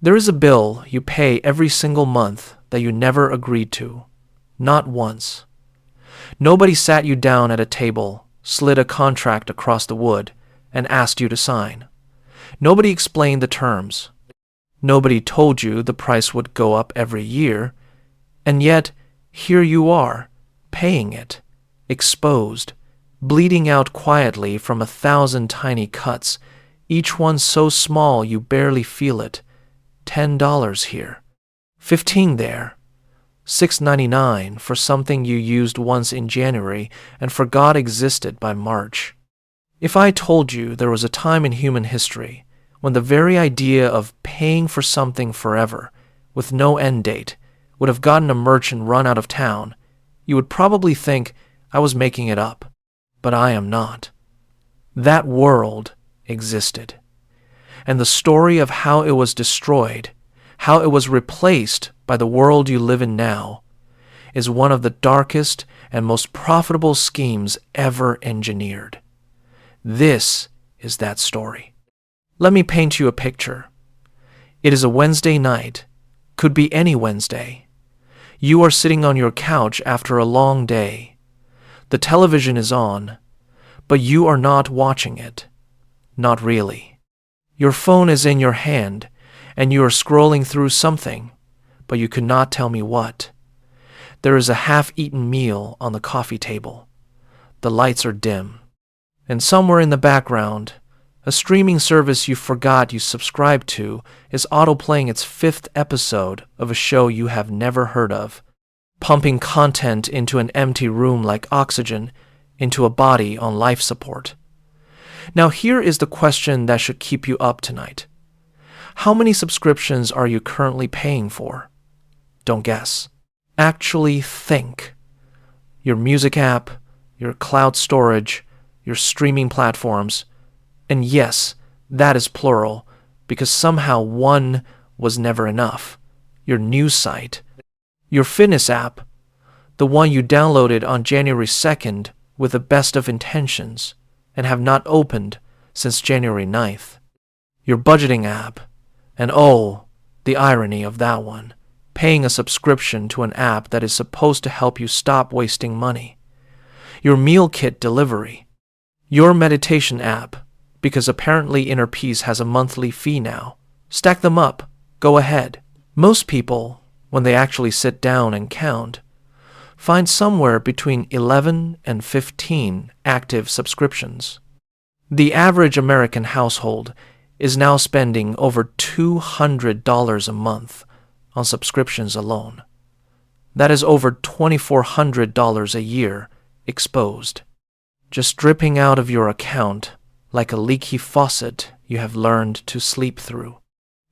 There is a bill you pay every single month that you never agreed to. Not once. Nobody sat you down at a table, slid a contract across the wood, and asked you to sign. Nobody explained the terms. Nobody told you the price would go up every year, and yet here you are, paying it, exposed, bleeding out quietly from 1,000 tiny cuts, each one so small you barely feel it. $10 here, $15 there, $6.99 for something you used once in January and forgot existed by March. If I told you there was a time in human history when the very idea of paying for something forever, with no end date, would have gotten a merchant run out of town, you would probably think I was making it up. But I am not. That world existed. And the story of how it was destroyed, how it was replaced by the world you live in now, is one of the darkest and most profitable schemes ever engineered. This is that story. Let me paint you a picture. It is a Wednesday night, could be any Wednesday. You are sitting on your couch after a long day. The television is on, but you are not watching it. Not really. Your phone is in your hand, and you are scrolling through something, but you could not tell me what. There is a half-eaten meal on the coffee table. The lights are dim. And somewhere in the background, a streaming service you forgot you subscribed to is autoplaying its 5th episode of a show you have never heard of, pumping content into an empty room like oxygen into a body on life support. Now here is the question that should keep you up tonight. How many subscriptions are you currently paying for? Don't guess. Actually think. Your music app, your cloud storage, your streaming platforms, and yes, that is plural, because somehow one was never enough. Your news site, your fitness app, the one you downloaded on January 2nd with the best of intentions and have not opened since January 9th. Your budgeting app, and oh, the irony of that one, paying a subscription to an app that is supposed to help you stop wasting money. Your meal kit delivery, your meditation app, because apparently Inner Peace has a monthly fee now. Stack them up. Go ahead. Most people, when they actually sit down and count, find somewhere between 11 and 15 active subscriptions. The average American household is now spending over $200 a month on subscriptions alone. That is over $2,400 a year exposed, just dripping out of your account like a leaky faucet you have learned to sleep through.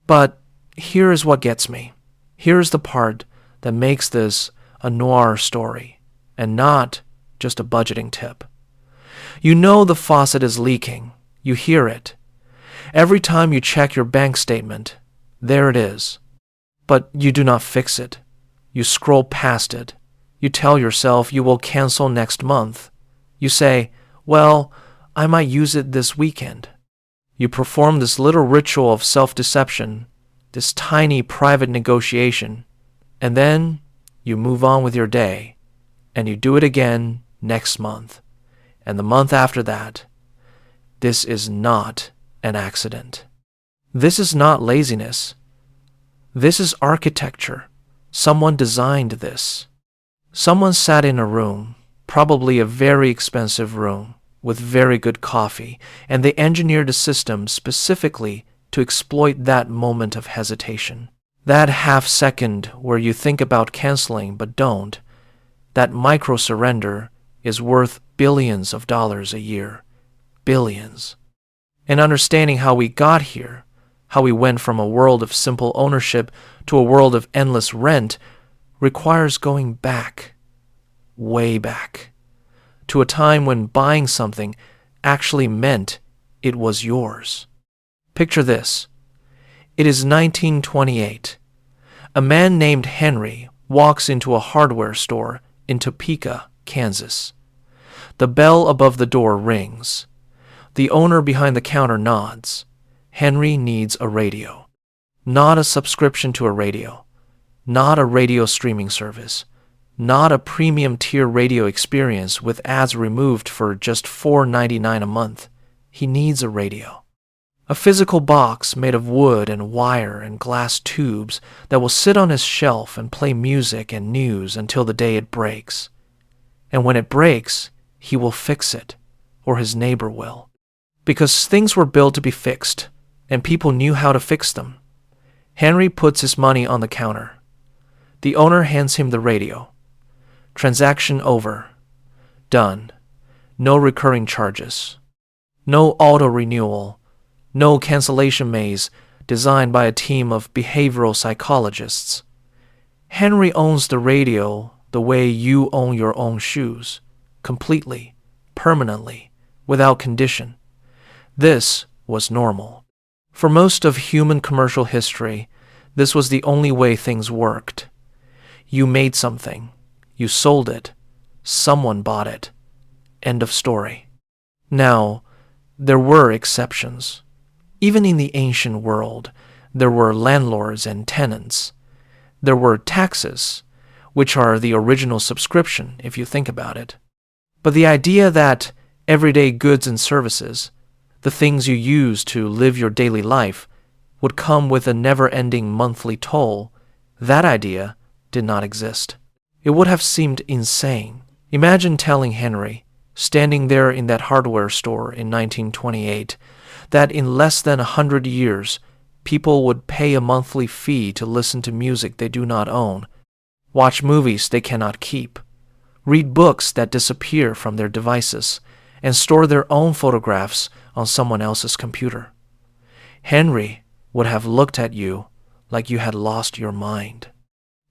But here is what gets me. Here is the part that makes this a noir story and not just a budgeting tip. You know the faucet is leaking. You hear it. Every time you check your bank statement, there it is. But you do not fix it. You scroll past it. You tell yourself you will cancel next month. You say, well, I might use it this weekend. You perform this little ritual of self-deception, this tiny private negotiation, and then you move on with your day, and you do it again next month, and the month after that. This is not an accident. This is not laziness. This is architecture. Someone designed this. Someone sat in a room, probably a very expensive room, with very good coffee, and they engineered a system specifically to exploit that moment of hesitation. That half second where you think about canceling but don't, that micro-surrender is worth billions of dollars a year. Billions. And understanding how we got here, how we went from a world of simple ownership to a world of endless rent, requires going back, way back, to a time when buying something actually meant it was yours. Picture this. It is 1928. A man named Henry walks into a hardware store in Topeka, Kansas. The bell above the door rings. The owner behind the counter nods. Henry needs a radio. Not a subscription to a radio, not a radio streaming service, not a premium tier radio experience with ads removed for just $4.99 a month. He needs a radio. A physical box made of wood and wire and glass tubes that will sit on his shelf and play music and news until the day it breaks. And when it breaks, he will fix it, or his neighbor will. Because things were built to be fixed, and people knew how to fix them. Henry puts his money on the counter. The owner hands him the radio. Transaction over. Done. No recurring charges. No auto-renewal. No cancellation maze designed by a team of behavioral psychologists. Henry owns the radio the way you own your own shoes. Completely. Permanently. Without condition. This was normal. For most of human commercial history, this was the only way things worked. You made something. You sold it. Someone bought it. End of story. Now, there were exceptions. Even in the ancient world, there were landlords and tenants. There were taxes, which are the original subscription if you think about it. But the idea that everyday goods and services, the things you use to live your daily life, would come with a never-ending monthly toll, that idea did not exist. It would have seemed insane. Imagine telling Henry, standing there in that hardware store in 1928, that in less than 100 years, people would pay a monthly fee to listen to music they do not own, watch movies they cannot keep, read books that disappear from their devices, and store their own photographs on someone else's computer. Henry would have looked at you like you had lost your mind.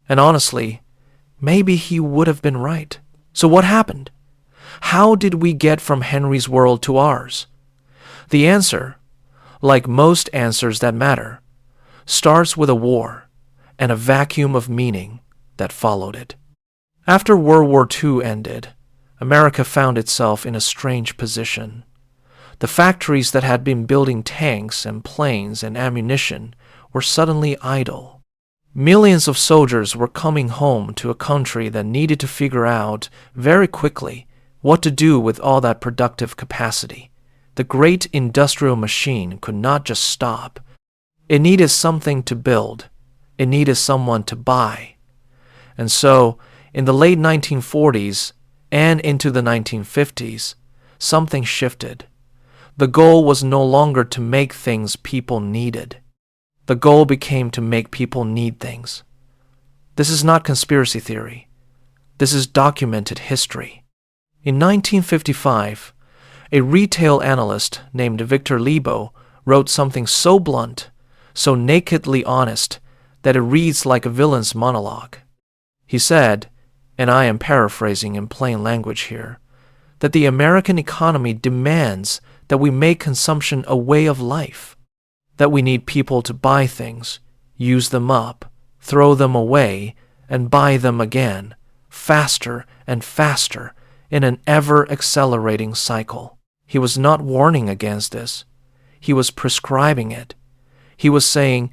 And honestly, maybe he would have been right. So what happened? How did we get from Henry's world to ours? The answer, like most answers that matter, starts with a war and a vacuum of meaning that followed it. After World War II ended, America found itself in a strange position. The factories that had been building tanks and planes and ammunition were suddenly idle. Millions of soldiers were coming home to a country that needed to figure out very quickly what to do with all that productive capacity. The great industrial machine could not just stop. It needed something to build. It needed someone to buy. And so, in the late 1940s and into the 1950s, something shifted. The goal was no longer to make things people needed. The goal became to make people need things. This is not conspiracy theory. This is documented history. In 1955, a retail analyst named Victor Lebo wrote something so blunt, so nakedly honest, that it reads like a villain's monologue. He said, and I am paraphrasing in plain language here, that the American economy demands that we make consumption a way of life, that we need people to buy things, use them up, throw them away, and buy them again, faster and faster, in an ever-accelerating cycle. He was not warning against this. He was prescribing it. He was saying,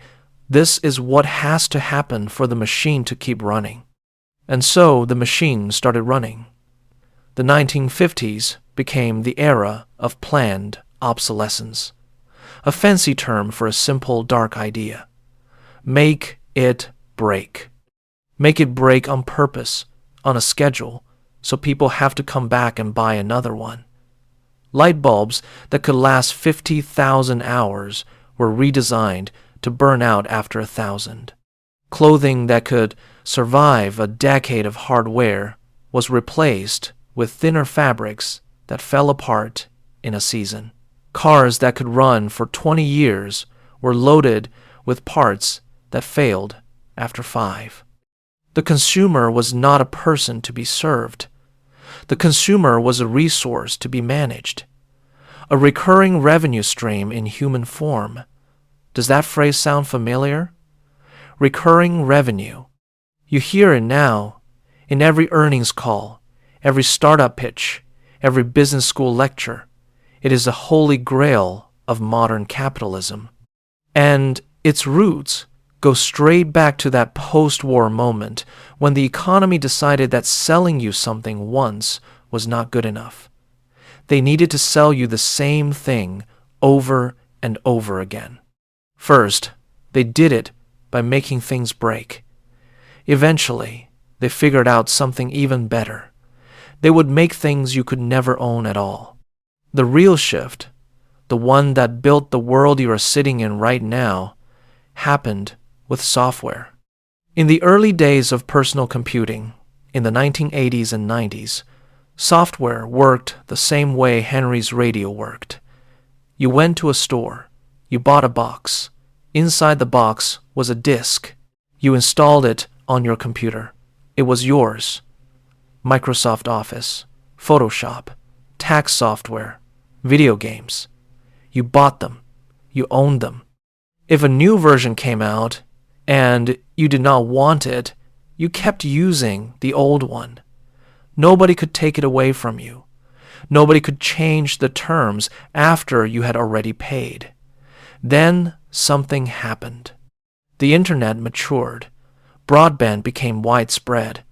this is what has to happen for the machine to keep running. And so the machine started running. The 1950s became the era of planned obsolescence, a fancy term for a simple, dark idea. Make it break. Make it break on purpose, on a schedule, so people have to come back and buy another one. Light bulbs that could last 50,000 hours were redesigned to burn out after 1,000. Clothing that could survive a decade of hard wear was replaced with thinner fabrics that fell apart in a season. Cars that could run for 20 years were loaded with parts that failed after 5. The consumer was not a person to be served. The consumer was a resource to be managed, a recurring revenue stream in human form. Does that phrase sound familiar? Recurring revenue. You hear it now in every earnings call, every startup pitch, every business school lecture. It is the holy grail of modern capitalism. And its roots go straight back to that post-war moment when the economy decided that selling you something once was not good enough. They needed to sell you the same thing over and over again. First, they did it by making things break. Eventually, they figured out something even better. They would make things you could never own at all. The real shift, the one that built the world you are sitting in right now, happened with software. In the early days of personal computing, in the 1980s and 90s, software worked the same way Henry's radio worked. You went to a store, you bought a box. Inside the box was a disk. You installed it on your computer. It was yours. Microsoft Office, Photoshop, tax software, video games. You bought them. You owned them. If a new version came out and you did not want it, you kept using the old one. Nobody could take it away from you. Nobody could change the terms after you had already paid. Then something happened. The internet matured. Broadband became widespread.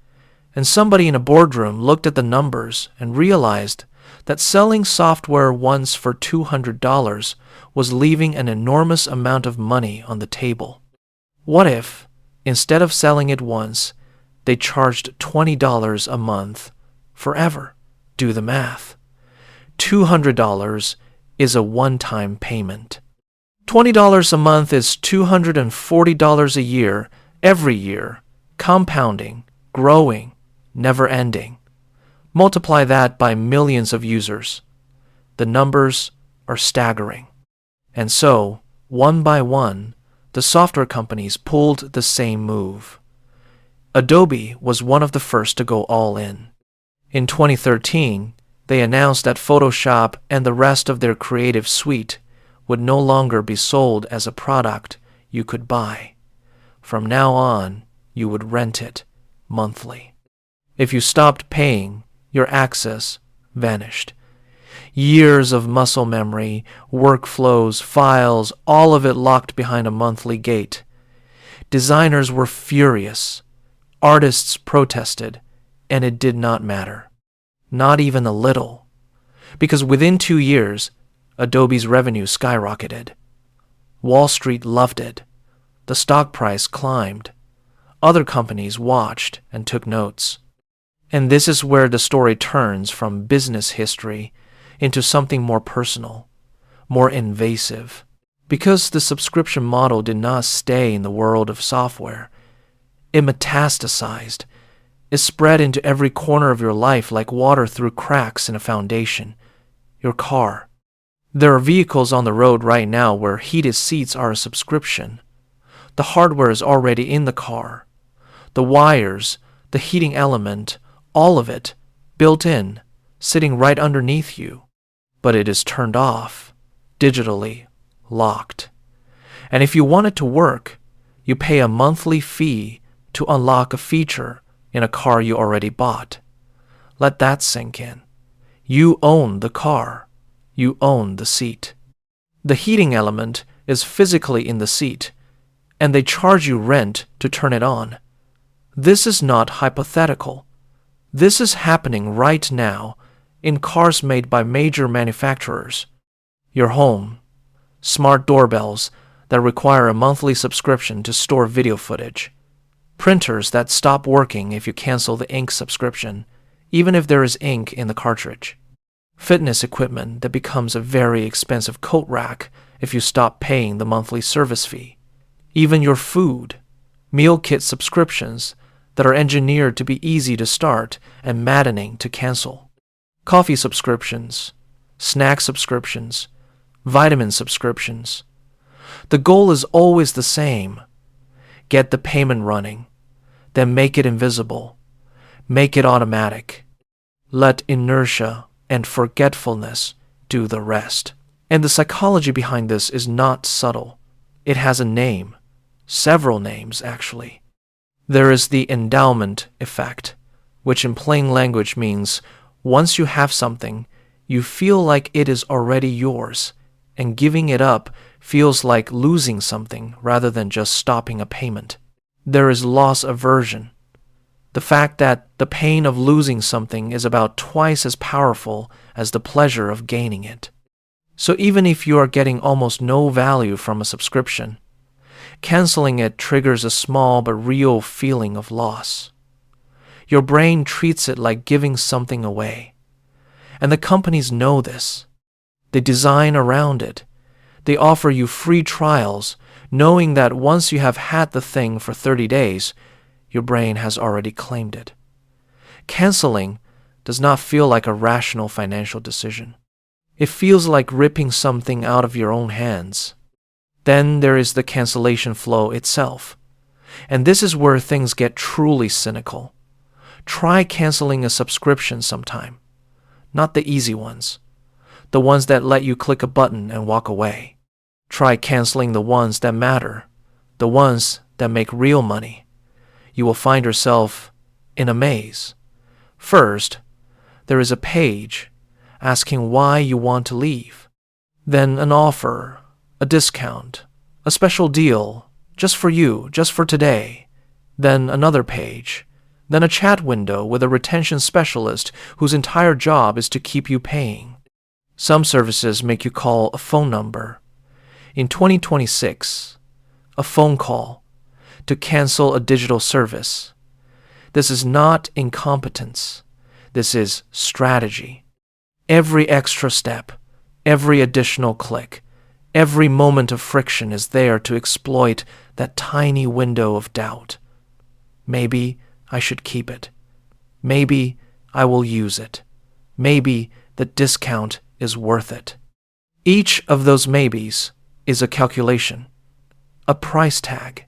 And somebody in a boardroom looked at the numbers and realized that selling software once for $200 was leaving an enormous amount of money on the table. What if, instead of selling it once, they charged $20 a month forever? Do the math. $200 is a one-time payment. $20 a month is $240 a year, every year, compounding, growing, never ending. Multiply that by millions of users. The numbers are staggering. And so, one by one, the software companies pulled the same move. Adobe was one of the first to go all in. In 2013, they announced that Photoshop and the rest of their creative suite would no longer be sold as a product you could buy. From now on, you would rent it monthly. If you stopped paying, your access vanished. Years of muscle memory, workflows, files, all of it locked behind a monthly gate. Designers were furious. Artists protested, and it did not matter. Not even a little. Because within 2 years, Adobe's revenue skyrocketed. Wall Street loved it. The stock price climbed. Other companies watched and took notes. And this is where the story turns from business history into something more personal, more invasive. Because the subscription model did not stay in the world of software, it metastasized. It spread into every corner of your life like water through cracks in a foundation. Your car. There are vehicles on the road right now where heated seats are a subscription. The hardware is already in the car. The wires, the heating element, all of it, built in, sitting right underneath you. But it is turned off, digitally, locked. And if you want it to work, you pay a monthly fee to unlock a feature in a car you already bought. Let that sink in. You own the car. You own the seat. The heating element is physically in the seat, and they charge you rent to turn it on. This is not hypothetical. This is happening right now in cars made by major manufacturers. Your home, smart doorbells that require a monthly subscription to store video footage, printers that stop working if you cancel the ink subscription, even if there is ink in the cartridge, fitness equipment that becomes a very expensive coat rack if you stop paying the monthly service fee, even your food, meal kit subscriptions that are engineered to be easy to start and maddening to cancel, coffee subscriptions, snack subscriptions, vitamin subscriptions. The goal is always the same. Get the payment running, then make it invisible. Make it automatic. Let inertia and forgetfulness do the rest. And the psychology behind this is not subtle. It has a name. Several names, actually. There is the endowment effect, which in plain language means once you have something, you feel like it is already yours, and giving it up feels like losing something rather than just stopping a payment. There is loss aversion. The fact that the pain of losing something is about twice as powerful as the pleasure of gaining it. So even if you are getting almost no value from a subscription, canceling it triggers a small but real feeling of loss. Your brain treats it like giving something away. And the companies know this. They design around it. They offer you free trials, knowing that once you have had the thing for 30 days, your brain has already claimed it. Canceling does not feel like a rational financial decision. It feels like ripping something out of your own hands. Then there is the cancellation flow itself. And this is where things get truly cynical. Try canceling a subscription sometime. Not the easy ones. The ones that let you click a button and walk away. Try canceling the ones that matter. The ones that make real money. You will find yourself in a maze. First, there is a page asking why you want to leave. Then an offer, a discount, a special deal, just for you, just for today. Then another page. Then a chat window with a retention specialist whose entire job is to keep you paying. Some services make you call a phone number. In 2026, a phone call to cancel a digital service. This is not incompetence. This is strategy. Every extra step, every additional click, every moment of friction is there to exploit that tiny window of doubt. Maybe I should keep it. Maybe I will use it. Maybe the discount is worth it. Each of those maybes is a calculation, a price tag.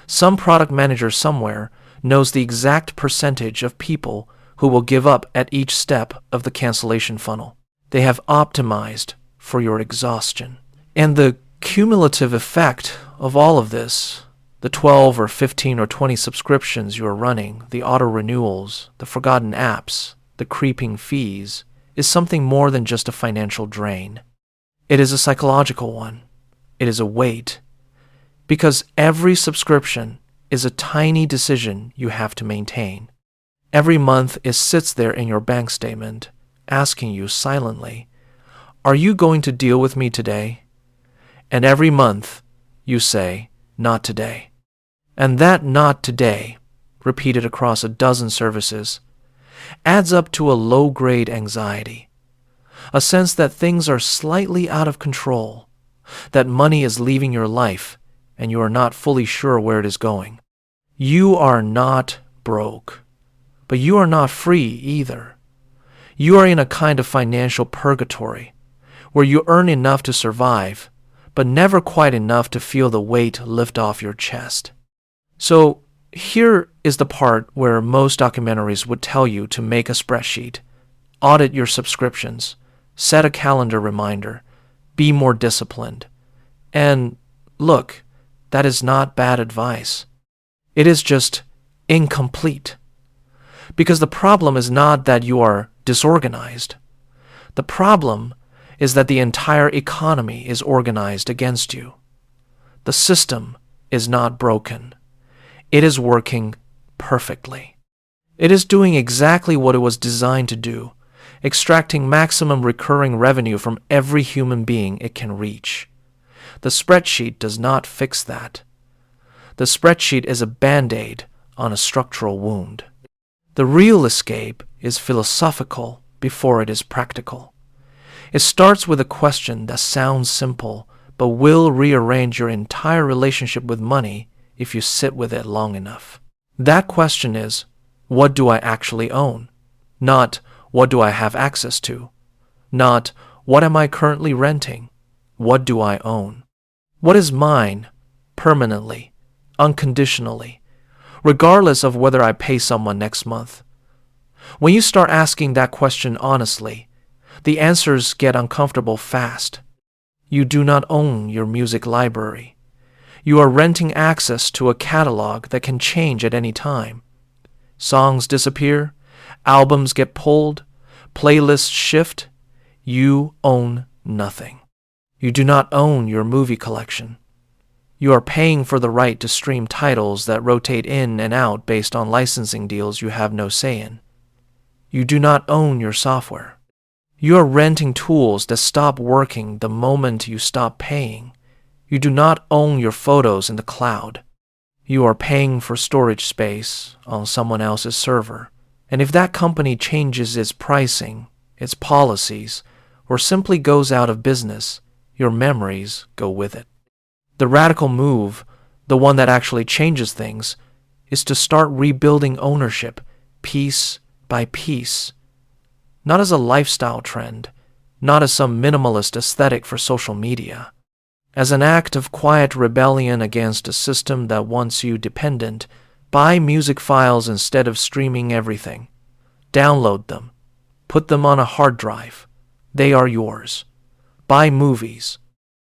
Some product manager somewhere knows the exact percentage of people who will give up at each step of the cancellation funnel. They have optimized for your exhaustion. And the cumulative effect of all of this, the 12 or 15 or 20 subscriptions you are running, the auto renewals, the forgotten apps, the creeping fees, is something more than just a financial drain. It is a psychological one. It is a weight. Because every subscription is a tiny decision you have to maintain. Every month it sits there in your bank statement, asking you silently, "Are you going to deal with me today?" And every month you say, "Not today." And that "not today," repeated across a dozen services, adds up to a low-grade anxiety, a sense that things are slightly out of control, that money is leaving your life and you are not fully sure where it is going. You are not broke, but you are not free either. You are in a kind of financial purgatory, where you earn enough to survive, but never quite enough to feel the weight lift off your chest. So here is the part where most documentaries would tell you to make a spreadsheet, audit your subscriptions, set a calendar reminder, be more disciplined. And look, that is not bad advice. It is just incomplete. Because the problem is not that you are disorganized. The problem is that the entire economy is organized against you. The system is not broken. It is working perfectly. It is doing exactly what it was designed to do, extracting maximum recurring revenue from every human being it can reach. The spreadsheet does not fix that. The spreadsheet is a band-aid on a structural wound. The real escape is philosophical before it is practical. It starts with a question that sounds simple, but will rearrange your entire relationship with money if you sit with it long enough. That question is, what do I actually own? Not, what do I have access to? Not, what am I currently renting? What do I own? What is mine, permanently, unconditionally, regardless of whether I pay someone next month? When you start asking that question honestly, the answers get uncomfortable fast. You do not own your music library. You are renting access to a catalog that can change at any time. Songs disappear, albums get pulled, playlists shift. You own nothing. You do not own your movie collection. You are paying for the right to stream titles that rotate in and out based on licensing deals you have no say in. You do not own your software. You are renting tools that stop working the moment you stop paying. You do not own your photos in the cloud. You are paying for storage space on someone else's server. And if that company changes its pricing, its policies, or simply goes out of business, your memories go with it. The radical move, the one that actually changes things, is to start rebuilding ownership piece by piece. Not as a lifestyle trend, not as some minimalist aesthetic for social media. As an act of quiet rebellion against a system that wants you dependent, buy music files instead of streaming everything. Download them. Put them on a hard drive. They are yours. Buy movies.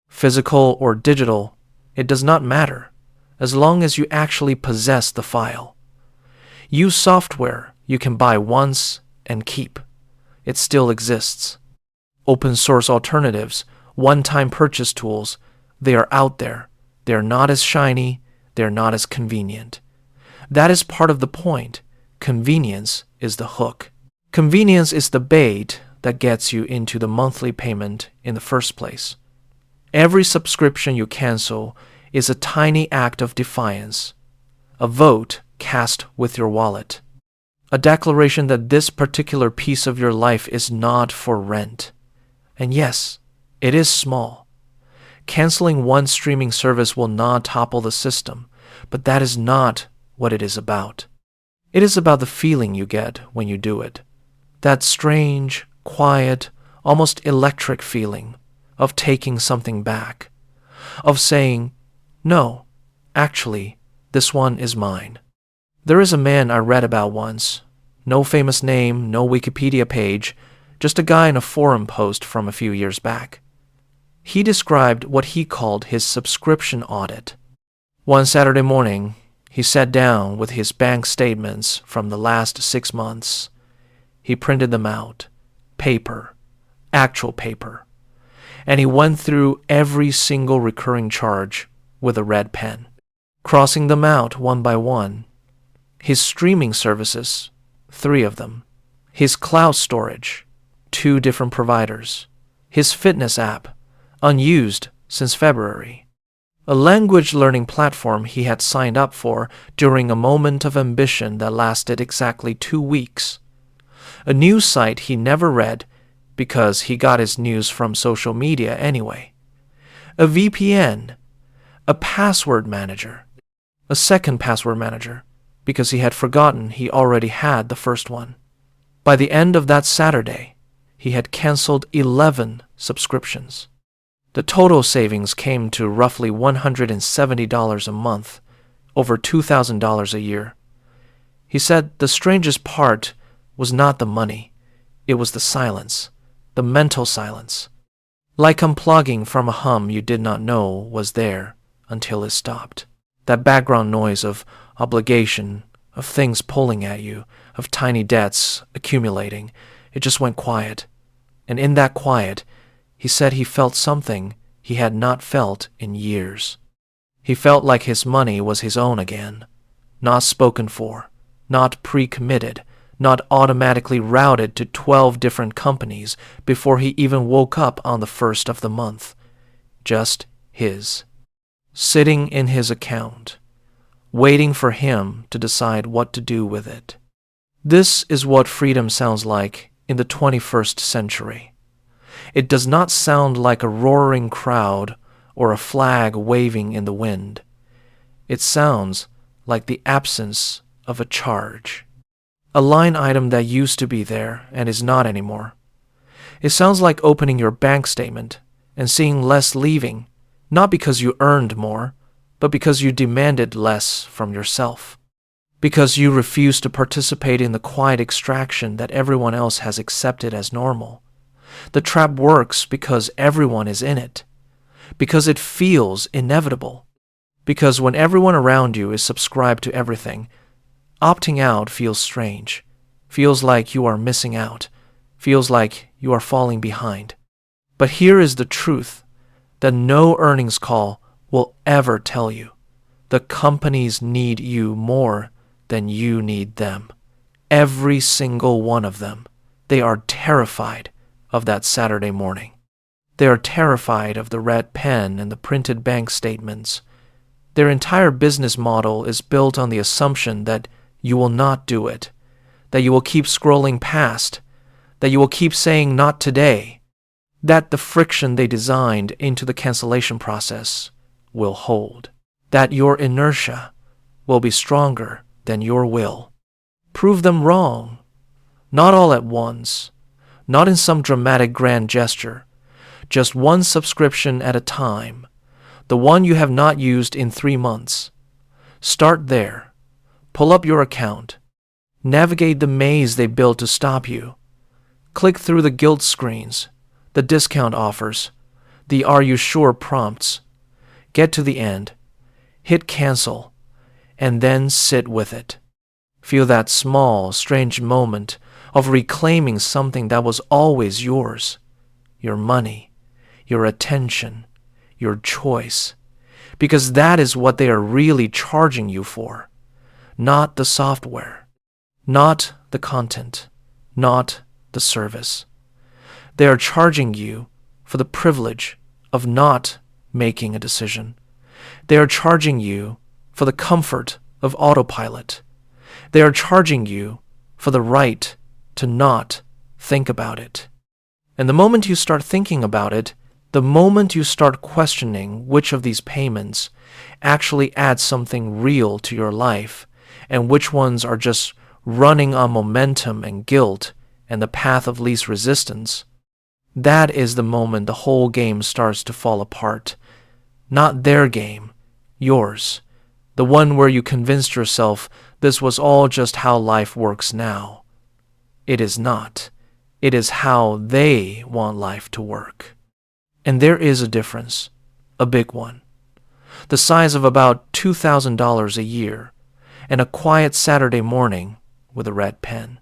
Physical or digital, it does not matter, as long as you actually possess the file. Use software you can buy once and keep. It still exists. Open source alternatives, one-time purchase tools, they are out there. They are not as shiny. They are not as convenient. That is part of the point. Convenience is the hook. Convenience is the bait that gets you into the monthly payment in the first place. Every subscription you cancel is a tiny act of defiance, a vote cast with your wallet, a declaration that this particular piece of your life is not for rent. And yes, it is small. Canceling one streaming service will not topple the system, but that is not what it is about. It is about the feeling you get when you do it. That strange, quiet, almost electric feeling of taking something back, of saying, no, actually, this one is mine. There is a man I read about once, no famous name, no Wikipedia page, just a guy in a forum post from a few years back. He described what he called his subscription audit. One Saturday morning, he sat down with his bank statements from the last 6 months. He printed them out, paper, actual paper, and he went through every single recurring charge with a red pen, crossing them out one by one. His streaming services, 3 of them. His cloud storage, 2 different providers. His fitness app, unused since February. A language learning platform he had signed up for during a moment of ambition that lasted exactly 2 weeks. A news site he never read because he got his news from social media anyway. A VPN, a password manager, a second password manager because he had forgotten he already had the first one. By the end of that Saturday, he had canceled 11 subscriptions. The total savings came to roughly $170 a month, over $2,000 a year. He said the strangest part was not the money, it was the silence, the mental silence. Like unplugging from a hum you did not know was there until it stopped. That background noise of obligation, of things pulling at you, of tiny debts accumulating, it just went quiet. And in that quiet, he said he felt something he had not felt in years. He felt like his money was his own again, not spoken for, not pre-committed, not automatically routed to 12 different companies before he even woke up on the first of the month. Just his. Sitting in his account, waiting for him to decide what to do with it. This is what freedom sounds like in the 21st century. It does not sound like a roaring crowd or a flag waving in the wind. It sounds like the absence of a charge. A line item that used to be there and is not anymore. It sounds like opening your bank statement and seeing less leaving, not because you earned more, but because you demanded less from yourself. Because you refuse to participate in the quiet extraction that everyone else has accepted as normal. The trap works because everyone is in it. Because it feels inevitable. Because when everyone around you is subscribed to everything, opting out feels strange, feels like you are missing out, feels like you are falling behind. But here is the truth. that no earnings call will ever tell you. The companies need you more than you need them. Every single one of them. They are terrified of that Saturday morning. They are terrified of the red pen and the printed bank statements. Their entire business model is built on the assumption that you will not do it, that you will keep scrolling past, that you will keep saying not today, that the friction they designed into the cancellation process will hold, that your inertia will be stronger than your will. Prove them wrong, not all at once, not in some dramatic grand gesture, just one subscription at a time, the one you have not used in 3 months. Start there. Pull up your account. Navigate the maze they built to stop you. Click through the guilt screens, the discount offers, the "Are you sure" prompts. Get to the end. Hit cancel, and then sit with it. Feel that small, strange moment of reclaiming something that was always yours. Your money, your attention, your choice. Because that is what they are really charging you for. Not the software, not the content, not the service. They are charging you for the privilege of not making a decision. They are charging you for the comfort of autopilot. They are charging you for the right to not think about it. And the moment you start thinking about it, the moment you start questioning which of these payments actually add something real to your life and which ones are just running on momentum and guilt and the path of least resistance, that is the moment the whole game starts to fall apart. Not their game, yours. The one where you convinced yourself this was all just how life works now. It is not. It is how they want life to work. And there is a difference, a big one. The size of about $2,000 a year and a quiet Saturday morning with a red pen.